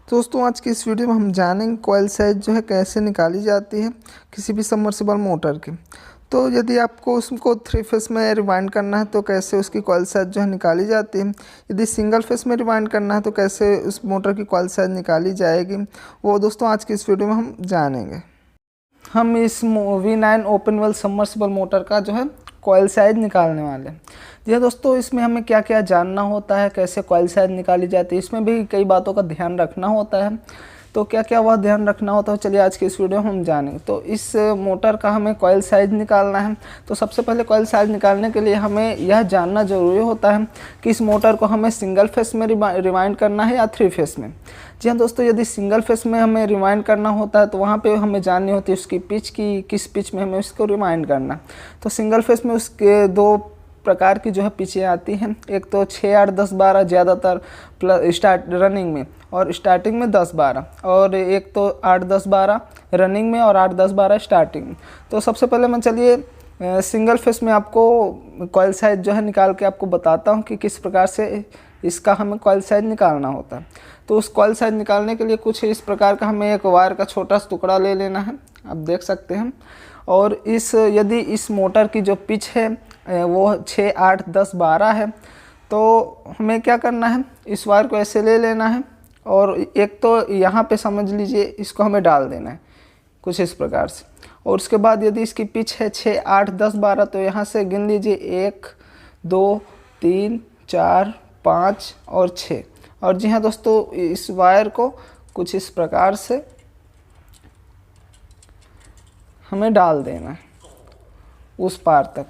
तो दोस्तों आज की इस वीडियो में हम जानेंगे कॉइल साइज़ जो है कैसे निकाली जाती है किसी भी सबमर्सिबल मोटर की। तो यदि आपको उसको 3 फेस में रिवाइंड करना है तो कैसे उसकी कॉइल साइज़ जो है निकाली जाती है, यदि सिंगल फेस में रिवाइंड करना है तो कैसे उस मोटर की कॉइल साइज़ निकाली जाएगी, वो दोस्तों आज की इस वीडियो में हम जानेंगे। हम इस V9 open well submersible motor का जो है कॉइल साइज़ निकालने वाले हैं। जी दोस्तों, इसमें हमें क्या क्या जानना होता है, कैसे कॉइल साइज़ निकाली जाती है, इसमें भी कई बातों का ध्यान रखना होता है। तो क्या क्या वह ध्यान रखना होता है, चलिए आज की इस वीडियो में हम जानेंगे। तो इस मोटर का हमें कॉइल साइज़ निकालना है। तो सबसे पहले कॉइल साइज़ निकालने के लिए हमें यह जानना ज़रूरी होता है कि इस मोटर को हमें सिंगल फेस में रिवाइंड करना है या 3 फेस में। जी हाँ दोस्तों, यदि सिंगल फेस में हमें रिवाइंड करना होता है तो वहाँ पे हमें जाननी होती है उसकी पिच की, किस पिच में हमें उसको रिवाइंड करना। तो सिंगल फेस में उसके 2 प्रकार की जो है पिचें आती हैं, एक तो 6, 8, 10, 12 ज़्यादातर स्टार्ट रनिंग में और स्टार्टिंग में 10, 12, और एक तो 8, 10, 12 रनिंग में और 8, 10, 12 स्टार्टिंग में। तो सबसे पहले मैं चलिए सिंगल फेस में आपको कॉइल साइज़ जो है निकाल के आपको बताता हूँ कि किस प्रकार से इसका हमें कॉइल साइज़ निकालना होता है। तो उस कॉइल साइज़ निकालने के लिए कुछ इस प्रकार का हमें एक वायर का छोटा सा टुकड़ा ले लेना है, आप देख सकते हैं। और यदि इस मोटर की जो पिच है वो 6, 8, 10, 12 है, तो हमें क्या करना है, इस वायर को ऐसे ले लेना है और एक तो यहाँ पे समझ लीजिए इसको हमें डाल देना है कुछ इस प्रकार से। और उसके बाद यदि इसकी पिच है 6, 8, 10, 12, तो यहाँ से गिन लीजिए 1, 2, 3, 4, 5 और 6। और जी हाँ दोस्तों, इस वायर को कुछ इस प्रकार से हमें डाल देना है उस पार तक।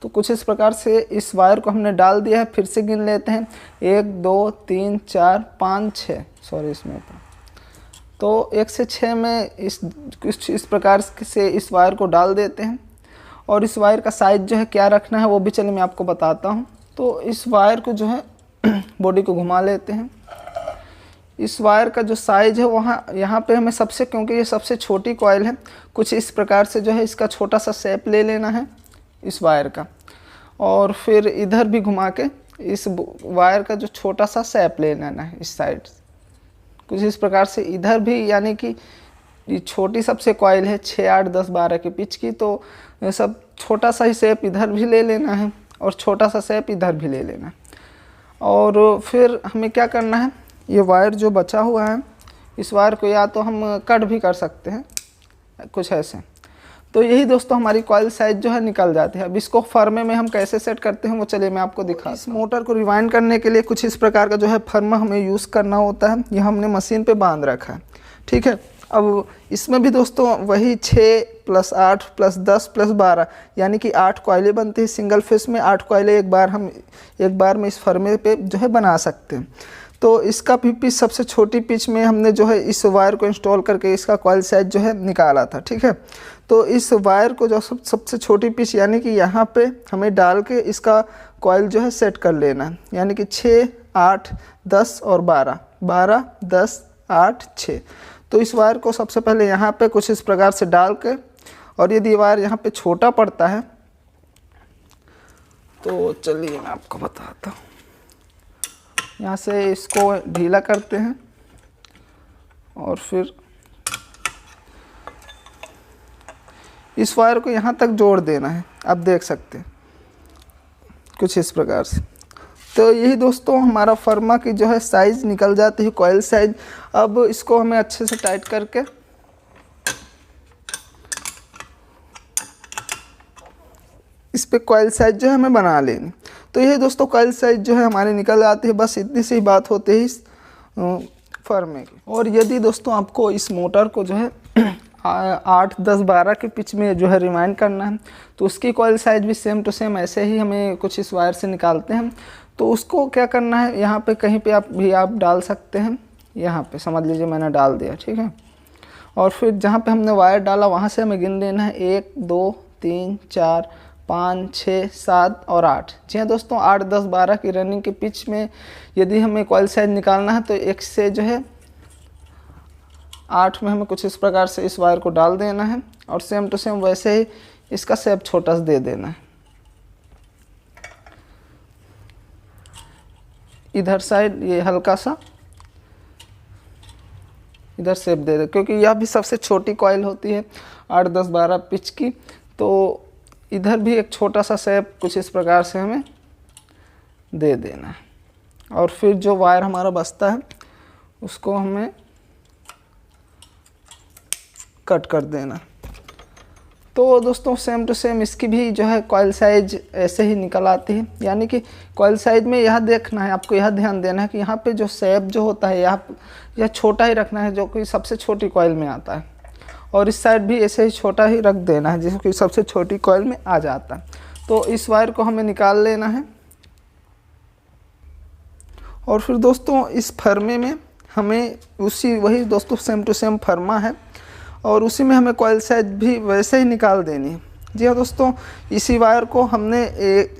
तो कुछ इस प्रकार से इस वायर को हमने डाल दिया है। फिर से गिन लेते हैं 1, 2, 3, 4, 5, 6, सॉरी इसमें तो 1 से 6 में इस प्रकार से इस वायर को डाल देते हैं। और इस वायर का साइज़ जो है क्या रखना है वो भी चलिए मैं आपको बताता हूँ। तो इस वायर को जो है बॉडी को घुमा लेते हैं। इस वायर का जो साइज़ है वहाँ यहाँ पे हमें क्योंकि ये सबसे छोटी कॉइल है, कुछ इस प्रकार से जो है इसका छोटा सा शेप ले लेना है इस वायर का। और फिर इधर भी घुमा के इस वायर का जो छोटा सा शेप ले लेना है इस साइड, कुछ इस प्रकार से इधर भी, यानी कि ये छोटी सबसे कॉइल है 6, 8, 10, 12 के पिच की, तो सब छोटा सा ही शेप इधर भी ले लेना है और छोटा सा शेप इधर भी ले लेना है। और फिर हमें क्या करना है, ये वायर जो बचा हुआ है इस वायर को या तो हम कट भी कर सकते हैं कुछ ऐसे। तो यही दोस्तों हमारी कॉइल साइज़ जो है निकल जाती है। अब इसको फर्मे में हम कैसे सेट करते हैं वो चलिए मैं आपको दिखा। इस मोटर को रिवाइंड करने के लिए कुछ इस प्रकार का जो है फर्मा हमें यूज़ करना होता है। यह हमने मशीन पे बांध रखा है, ठीक है। अब इसमें भी दोस्तों वही 6 + 8 + 10 + 12 यानी कि 8 कॉइलें बनती है। सिंगल फेस में 8 कॉइलें एक बार में इस फर्मे पे जो है बना सकते हैं। तो इसका भी पिच सबसे छोटी पिच में हमने जो है इस वायर को इंस्टॉल करके इसका कॉइल साइज़ जो है निकाला था, ठीक है। तो इस वायर को जो सबसे छोटी पिच यानी कि यहाँ पे हमें डाल के इसका कॉइल जो है सेट कर लेना है, यानी कि 6, 8, 10 और 12, 12, 10, 8, 6। तो इस वायर को सबसे पहले यहाँ पे कुछ इस प्रकार से डाल के, और यदि वायर यहाँ पे छोटा पड़ता है तो चलिए मैं आपको बताता हूँ। यहाँ से इसको ढीला करते हैं और फिर इस वायर को यहाँ तक जोड़ देना है, आप देख सकते हैं कुछ इस प्रकार से। तो यही दोस्तों हमारा फर्मा की जो है साइज़ निकल जाती है, कॉइल साइज़। अब इसको हमें अच्छे से टाइट करके इस पे कॉइल साइज़ जो है हमें बना लेनी। तो यही दोस्तों कॉइल साइज़ जो है हमारी निकल आती है। बस इतनी सी बात होती है इस फर्मे की। और यदि दोस्तों आपको इस मोटर को जो है 8, 10, 12 के पिच में जो है रिवाइंड करना है तो उसकी कॉइल साइज़ भी सेम टू सेम ऐसे ही हमें कुछ इस वायर से निकालते हैं। तो उसको क्या करना है, यहाँ पे कहीं पे आप डाल सकते हैं, यहाँ पे समझ लीजिए मैंने डाल दिया, ठीक है। और फिर जहाँ पे हमने वायर डाला वहाँ से हमें गिन लेना है 1, 2, 3, 4, 5, 6, 7 और 8। जी हाँ दोस्तों, 8, 10, 12 की रनिंग के पिच में यदि हमें कॉइल साइज़ निकालना है तो 1 से जो है 8 में हमें कुछ इस प्रकार से इस वायर को डाल देना है और सेम टू सेम वैसे ही इसका शेप छोटा सा दे देना है। इधर साइड ये हल्का सा इधर शेप दे दे, क्योंकि यह भी सबसे छोटी कॉइल होती है 8, 10, 12 पिच की। तो इधर भी एक छोटा सा शेप कुछ इस प्रकार से हमें दे देना है। और फिर जो वायर हमारा बचता है उसको हमें कट कर देना। तो दोस्तों सेम टू सेम इसकी भी जो है कॉइल साइज ऐसे ही निकल आती है। यानी कि कॉइल साइज में यह देखना है आपको, यह ध्यान देना है कि यहाँ पे जो शेप जो होता है यह छोटा ही रखना है जो कि सबसे छोटी कॉइल में आता है, और इस साइड भी ऐसे ही छोटा ही रख देना है जिसको कि सबसे छोटी कॉइल में आ जाता है। तो इस वायर को हमें निकाल लेना है। और फिर दोस्तों इस फर्मे में हमें वही दोस्तों सेम टू सेम फर्मा है, और उसी में हमें कॉइल साइज भी वैसे ही निकाल देनी है। जी हाँ दोस्तों, इसी वायर को हमने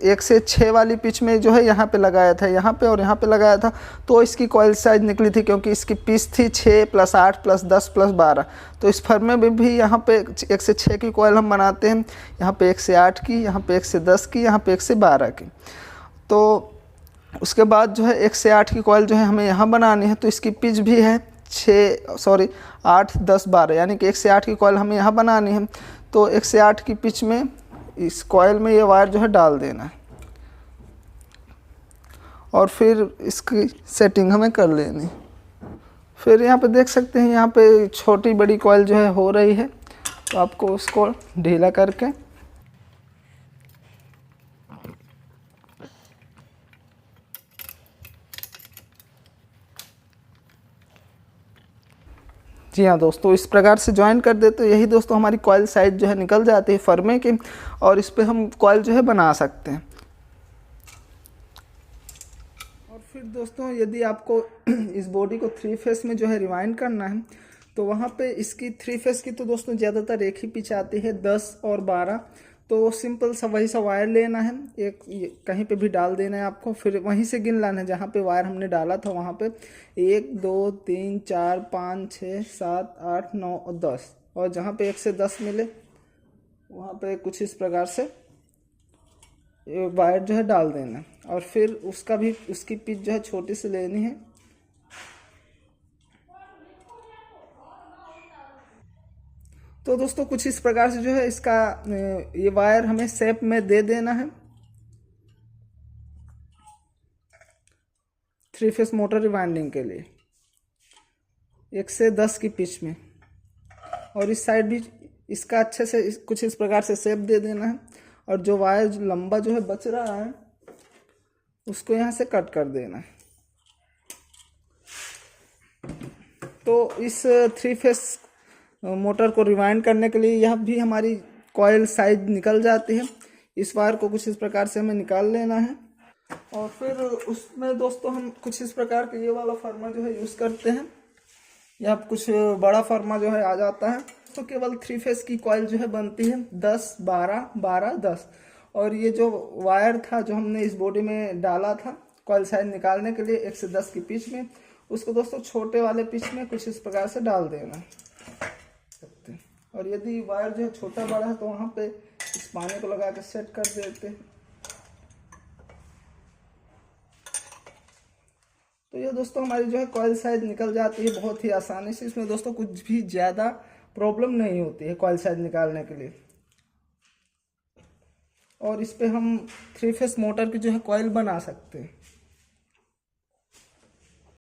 1 से 6 वाली पिच में जो है यहाँ पे लगाया था, यहाँ पे और यहाँ पे लगाया था, तो इसकी कॉइल साइज निकली थी क्योंकि इसकी पिच थी 6 + 8 + 10 + 12। तो इस फर्मे में भी यहाँ पे 1 से 6 की कॉइल हम बनाते हैं, यहाँ पे 1 से 8 की, यहाँ पे 1 से 10 की, यहाँ पे 1 से 12 की। तो उसके बाद जो है 1 से 8 की कॉइल जो है हमें यहाँ बनानी है। तो इसकी पिच भी है 8, 10, 12, यानी कि 1 से 8 की कॉइल हमें यहाँ बनानी है। तो 1 से 8 की पिच में इस कॉइल में ये वायर जो है डाल देना है, और फिर इसकी सेटिंग हमें कर लेनी। फिर यहाँ पे देख सकते हैं, यहाँ पे छोटी बड़ी कॉइल जो है हो रही है, तो आपको उसको ढीला करके जी हाँ दोस्तों, इस प्रकार से ज्वाइन कर दे तो यही दोस्तों हमारी कॉइल साइज जो है निकल जाती है फर्मे की, और इस पे हम कॉइल जो है बना सकते हैं। और फिर दोस्तों यदि आपको इस बॉडी को 3 फेस में जो है रिवाइंड करना है, तो वहाँ पे इसकी 3 फेस की तो दोस्तों ज़्यादातर एक ही पिच आती है 10 और 12। तो सिंपल सा वही सा वायर लेना है, एक कहीं पे भी डाल देना है आपको, फिर वहीं से गिन लाना है जहाँ पे वायर हमने डाला था वहाँ पे 1, 2, 3, 4, 5, 6, 7, 8, 9 और 10, और जहाँ पे 1 से 10 मिले वहाँ पे कुछ इस प्रकार से वायर जो है डाल देना, और फिर उसकी पिच जो है छोटी से लेनी है। तो दोस्तों कुछ इस प्रकार से जो है इसका ये वायर हमें शेप में दे देना है 3 फेस मोटर रिवाइंडिंग के लिए 1 से 10 की पिच में। और इस साइड भी इसका अच्छे से कुछ इस प्रकार से शेप दे देना है, और जो वायर लंबा जो है बच रहा है उसको यहाँ से कट कर देना है। तो इस 3 फेस मोटर को रिवाइंड करने के लिए यह भी हमारी कॉइल साइज निकल जाती है। इस वायर को कुछ इस प्रकार से हमें निकाल लेना है, और फिर उसमें दोस्तों हम कुछ इस प्रकार का ये वाला फर्मा जो है यूज़ करते हैं, या कुछ बड़ा फर्मा जो है आ जाता है। तो केवल 3 फेस की कॉइल जो है बनती है 10, 12, 12, 10। और ये जो वायर था जो हमने इस बॉडी में डाला था कॉइल साइज निकालने के लिए 1 से 10 की पिच में, उसको दोस्तों छोटे वाले पिच में कुछ इस प्रकार से डाल देना। और यदि वायर जो है छोटा बड़ा है तो वहाँ पे इस पानी को लगा के सेट कर देते हैं। तो ये दोस्तों हमारी जो है कॉइल साइज निकल जाती है बहुत ही आसानी से। इसमें दोस्तों कुछ भी ज़्यादा प्रॉब्लम नहीं होती है कॉइल साइज निकालने के लिए। और इस पे हम 3 फेस मोटर की जो है कॉइल बना सकते हैं।